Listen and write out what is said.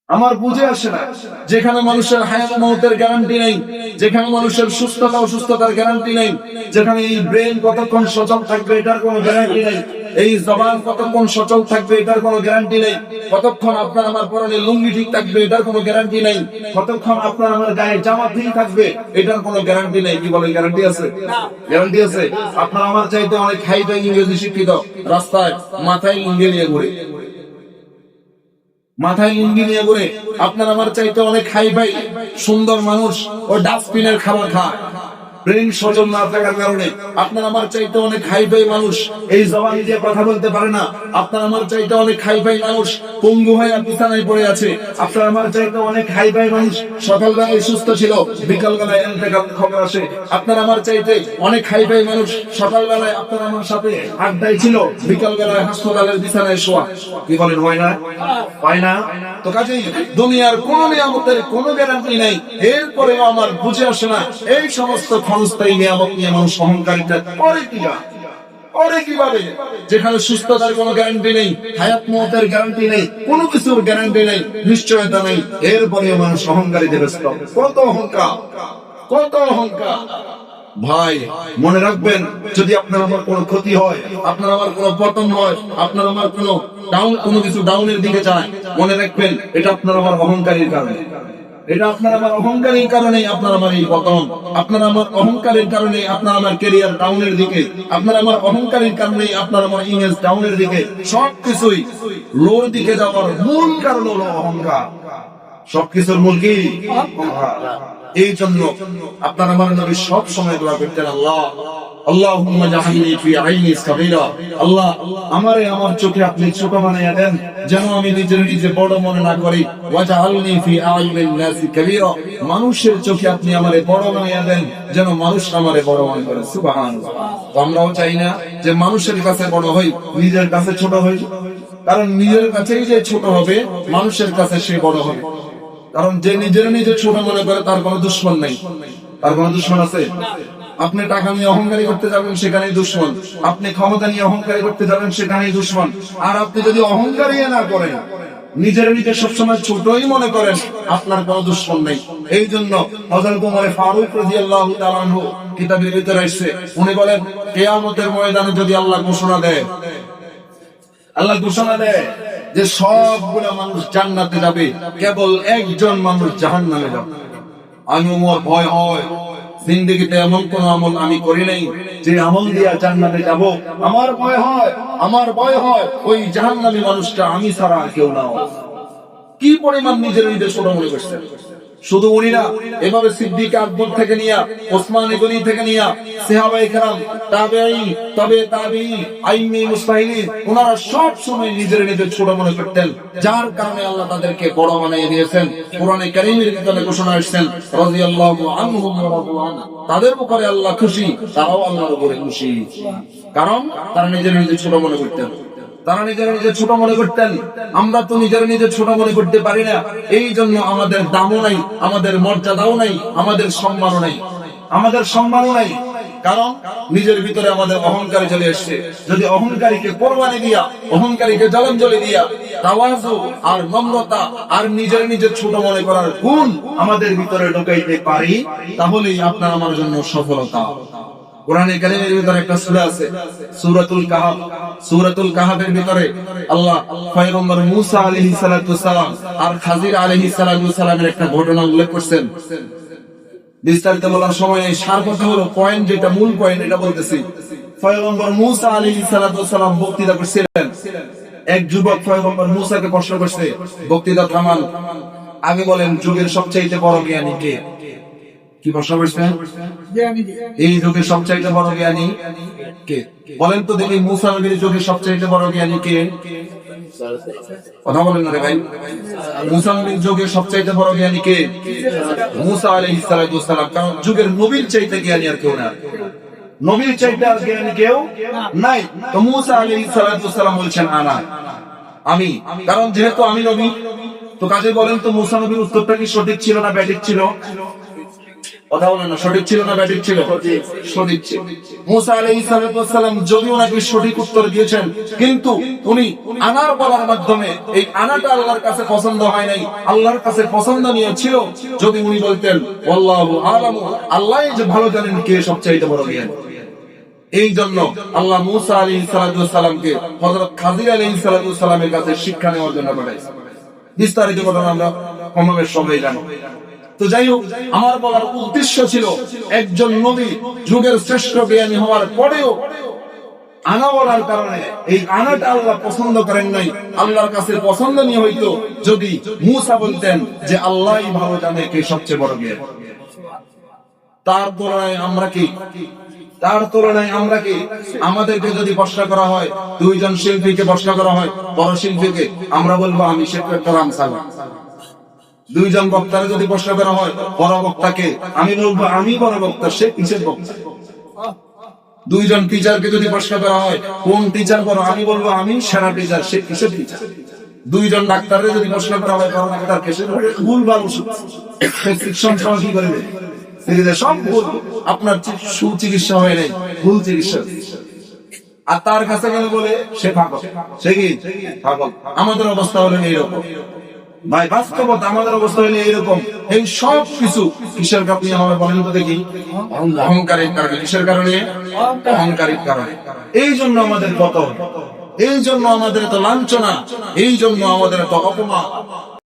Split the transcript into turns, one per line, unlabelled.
আমার বুঝে আসে না, যেখানে মানুষের হায়াত মওতের গ্যারান্টি নেই, যেখানে মানুষের সুস্থতা অসুস্থতার গ্যারান্টি নেই, যেখানে এই ব্রেন কতক্ষণ সচল থাকবে এটার কোনো গ্যারান্টি নেই, এই জবান কতক্ষণ সচল থাকবে এটার কোনো গ্যারান্টি নেই, কতক্ষণ আপনার আমার পরনে লুঙ্গি ঠিক থাকবে এটার কোনো গ্যারান্টি নেই, কতক্ষণ আপনার আমার গায়ে জামা ঠিক থাকবে এটার কোনো গ্যারান্টি নেই। কি বলে গ্যারান্টি আছে? গ্যারান্টি আছে? আপনার আমার চাইতে অনেক হাইফাই ইংরেজি শিক্ষিত রাস্তায় মাথায় লুঙ্গি নিয়ে ঘুরে, মাথায় লুঙ্গি নিয়ে ঘুরে। আপনার আমার চাইতে অনেক হাই ফাই সুন্দর মানুষ ও ডাস্টবিনের খাবার খায়, ব্রেন সচল না থাকার কারণে। আপনার আমার চাইতে অনেক হাই ফাই মানুষ এই জবান দিয়ে কথা বলতে পারে না। আপনার আমার চাইতে অনেক হাই ফাই মানুষ পঙ্গু হয়ে বিছানায় পড়ে আছে। আপনার আমার চাইতে অনেক হাই ফাই মানুষ সকালবেলায় সুস্থ ছিল, বিকালবেলায় ইন্তেকাল খবর আসে। আপনার আমার চাইতে অনেক হাই ফাই মানুষ সকালবেলায় আপনার আমার সাথে আড্ডায় ছিল, বিকালবেলায় হাসপাতালের বিছানায় শোয়া। কি বলেন, হয় না? হয় না? তো কাজেই দুনিয়ার কোন নিয়ামতের কোনো গ্যারান্টি নেই। এরপরেও আমার বুঝে আসে না এই সমস্ত ক্ষণস্থায়ী নিয়ামত নিয়ে মানুষ অহংকারিতা করে করে কিভাবে, যেখানে সুস্থতার কোনো গ্যারান্টি নেই, হায়াত মওতের গ্যারান্টি নেই, কোনো কিছুর গ্যারান্টি নেই, নিশ্চয়তা নেই, এরপরেও মানুষ অহংকারিতে ব্যস্ত। কত অহংকার, কত অহংকার! ভাই মনে রাখবেন, যদি আপনার আমার কোনো ক্ষতি হয়, আপনার আমার কোনো পতন হয়, আপনার আমার কোনো কিছু ডাউনের দিকে যায়, মনে রাখবেন এটা আপনার আমার অহংকারের কারণে। এটা আপনার আমার অহংকারের কারণে আপনার আমার এই পতন, আপনার আমার অহংকারের কারণে আপনার আমার ক্যারিয়ার ডাউনের দিকে, আপনার আমার অহংকারের কারণে আপনার আমার ইমেজ ডাউনের দিকে, সবকিছুই লোর দিকে যাওয়ার মূল কারণ হলো অহংকার। সবকিছুর মূল কি? এই জন্য আপনার আমার নবী সব সময় দোয়া করতেন, আল্লাহ আল্লাহুম্মা জাআলনি ফি আইনি সাগীরা, আল্লাহ আমারে আমার চোখে আপনি ছোট বানাইয়া দেন, যেন আমি নিজে বড় মনে না করি। ওয়া জাআলনি ফি আইনিন নাসি কাবীরা, মানুষের চোখে আপনি আমারে বড় বানাইয়া দেন, যেন মানুষ আমারে বড় মনে করে। সুবহানাল্লাহ। আমরাও চাই না যে মানুষের কাছে বড় হই, নিজের কাছে ছোট হই। কারণ নিজের কাছেই যে ছোট হবে, মানুষের কাছে সে বড় হবে। কারণ যে নিজে ছোট মনে করে তার কোনো দুশ্মন নেই। তার কোনো দুশ্মন আছে? আপনি টাকা নিয়ে অহংকারী করতে যাবেন, সেখানেই দুশ্মন। আপনি ক্ষমতা নিয়ে অহংকারী করতে যাবেন, সেখানেই দুশ্মন। আর আপনি যদি অহংকারী না করেন, নিজে সবসময় ছোটই মনে করেন, আপনার কোনো দুশ্মন নেই। এই জন্য হযরত ওমর ফারুক রাদিয়াল্লাহু তাআলা আনহু কিতাবের ভিতরে আসছে, উনি বলেন কিয়ামতের ময়দানে যদি আল্লাহ ঘোষণা দেয় যে সবগুলো মানুষ জান্নাতে যাবে, কেবল একজন মানুষ জাহান্নামে যাবে, আমি ওমর ভয় হয়, জিন্দেগিতে এমন কোন আমল আমি করি নাই যে আমল দিয়া জান্নাতে যাব। আমার ভয় হয় ওই জাহান্নামী মানুষটা আমি ছাড়া আর কেউ না। কি পরিমাণ নিজের ছোট মনে করছেন! শুধু উনি না, এভাবে সিদ্দিক আকবর থেকে নিয়া, ওসমান গনি থেকে নিয়া, সাহাবায়ে কেরাম, তাবেঈন, তবে তাবেঈন, আইম্মে মুজতাহিদিন, ওনারা সব সময় নিজের ছোট মনে করতেন, যার কারণে আল্লাহ তাদেরকে বড় বানিয়ে দিয়েছেন। কোরআনে কারীমের ভিতরে ঘোষণা আসছেন, রাদিয়াল্লাহু আনহুম ওয়া রাদু আন, তাদের উপরে আল্লাহ খুশি, তারাও আল্লাহর উপরে খুশি। কারণ তারা নিজের ছোট মনে করতেন। তারা নিজে ছোট মনে করতেন। আমরা তো নিজে ছোট মনে করতে পারি না। এই জন্য আমাদের দামও নাই, আমাদের মর্যাদাও নাই, আমাদের সম্মানও নাই। কারণ নিজের ভিতরে আমাদের অহংকার চলে এসছে। যদি অহংকারীকে কোরবানি দিয়া, অহংকারীকে জলাঞ্জলি দিয়া তাওয়াজু আর নম্রতা আর নিজের ছোট মনে করার গুণ আমাদের ভিতরে ঢুকাইতে পারি, তাহলেই আপনার আমার জন্য সফলতা। কোরআনে কারীমের ভিতরে একটা সূরা আছে, সূরাতুল কাহফ। সূরাতুল কাহফের ভিতরে আল্লাহ পয়গম্বর মূসা আলাইহিস সালাতু সালাম আর খাজির আলাইহিস সালাতু সালামের একটা ঘটনা উল্লেখ করেছেন। বিস্তারিত বলার সময় এই সার কথা হলো পয়েন্ট, যেটা মূল পয়েন্ট এটা বলতেছি। পয়গম্বর মূসা আলাইহিস সালাতু সালাম বক্তৃতা করছিলেন। এক যুবক পয়গম্বর মূসাকে প্রশ্ন করছে, বক্তৃতা থামান, আগে বলেন যুগের সবচেয়ে বড় জ্ঞানী কে? কি প্রশ্ন করছেন? এই যুগের সবচাইতে বড় জ্ঞানী কে? বলেন তো দেখি, মূসা নবীর যুগের সবচাইতে বড় জ্ঞানী কে? কথা বলেন না রে ভাই। মূসা নবীর যুগের সবচাইতে বড় জ্ঞানী কে? মূসা আলাইহিস সালাতু ওয়াসসালাম। কারণ যুগের নবীর চাইতে জ্ঞানী আর কেউ না, নবীর চাইতে আর জ্ঞানী কেউ নাই। তো মূসা আলাইহিস সালাতু ওয়াসসালাম বলছেন আমি। কারণ যেহেতু আমি নবী, তো কাজে বলেন তো মূসা নবীর উত্তরটা কি সঠিক ছিল না ব্যাঠিক ছিল? কথা বলেন না, সঠিক ছিল না ব্যাঠিক ছিল? সঠিক ছিল। মুসা আলাইহিস সালাম যদিও নাকি সঠিক উত্তর দিয়েছেন, কিন্তু উনি আনার বলার মাধ্যমে এই আনাটা আল্লাহর কাছে পছন্দ হয় নাই, আল্লাহর কাছে পছন্দনীয় ছিল যদি উনি বলতেন আল্লাহু আ'লামু, আল্লাহই যে ভালো জানেন কে সবচেয়ে বড় জ্ঞান। এই জন্য আল্লাহ মুসা আলাইহিস সালামকে হযরত খাদির আলাইহিস সালামের কাছে শিক্ষা নেওয়ার জন্য পাঠাইছেন। বিস্তারিত ঘটনা আমরা কমবেশ সবাই জানি। তো যাই হোক, আমার বলার উদ্দেশ্য ছিল একজন নবী যুগের শ্রেষ্ঠ জ্ঞানী হওয়ার পরেও আনা বলার কারণে এই আনাটা আল্লাহ পছন্দ করেন নাই। আল্লাহর কাছে পছন্দনীয় হইতো যদি মুসা বলতেন যে আল্লাহই ভালো জানে কে সবচেয়ে বড় জ্ঞানী। তার তুলনায় আমরা কি? তার তুলনায় আমরা কি? আমাদেরকে যদি প্রশ্ন করা হয়, দুইজন শিল্পীকে প্রশ্ন করা হয়, বড় শিল্পীকে, আমরা বলবো আমি শেখ রাম সালাম। দুইজন বক্তারে যদি প্রশ্ন করা হয়, বড় বক্তাকে, আমি বলবো আমি বড় বক্তা, সে কিসের বক্তা। দুইজন টিচারকে যদি প্রশ্ন করা হয় কোন টিচার বড়, আমি বলবো আমি সেরা টিচার, সে কিসের টিচার। দুইজন ডাক্তারের যদি প্রশ্ন করা হয় বড় ডাক্তার কিসের, ভুল ভাল ওষুধ প্রেসক্রিপশন সহ কি করবে, সব ভুল, আপনার সুচিকিৎসা হয় নাই, ভুল চিকিৎসা। আর তার কাছে গেলে বলে সে পাগল, সে কি পাগল। আমাদের অবস্থা হলো এইরকম ভাই, বাস্তবতা আমাদের অবস্থা হলো এইরকম। এই সব কিছু কিসের কারণে হবে বলেন তো দেখি? অহংকারের কারণে। কিসের কারণে? অহংকারের কারণে। এই জন্য আমাদের পতন, এই জন্য আমাদের এত লাঞ্ছনা, এই জন্য আমাদের এত অপমান।